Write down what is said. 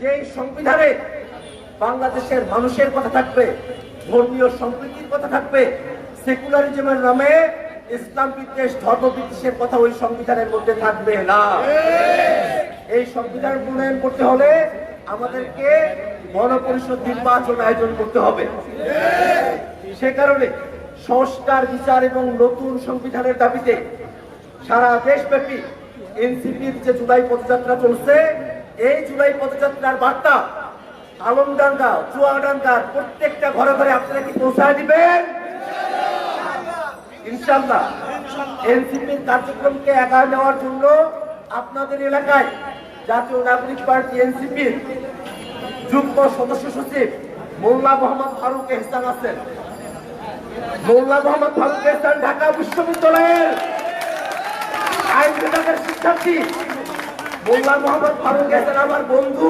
যে সংবিধানে বাংলাদেশের মানুষের কথা থাকবে, ধর্মীয় সম্প্রীতির কথা থাকবে, সেকুলারিজমের নামে ইসলাম বিদ্বেষ, ধর্ম বিদ্বেষের কথা ওই সংবিধানের মধ্যে থাকবে না। এই সংবিধান প্রণয়ন করতে হলে আমাদেরকে গণপরিষদ নির্বাচন আয়োজন করতে হবে। সে কারণে সংস্কার, বিচার এবং নতুন সংবিধানের দাবিতে সারা দেশব্যাপী এনসিপির যে জুলাই পদযাত্রা চলছে, এই জুলাই পদযাত্রার বার্তা আলমডাঙ্গা, চুয়াডাঙ্গার প্রত্যেকটা ঘরে ঘরে আপনারা কি পৌঁছায় দিবেন? ইনশাআল্লাহ। এনসিপির কার্যক্রমকে এগিয়ে নেওয়ার জন্য আপনাদের এলাকায় জাতীয় নাগরিক পার্টি এনসিপির যুগ্ম সদস্য সচিব মোল্লা মোহাম্মদ ফারুক এহসান আছেন। মোল্লা মোহাম্মদ ফারুক এহসান ঢাকা বিশ্ববিদ্যালয়ের আইন বিভাগের শিক্ষার্থী। মোল্লা মোহাম্মদ ফারুক এহসান আমার বন্ধু।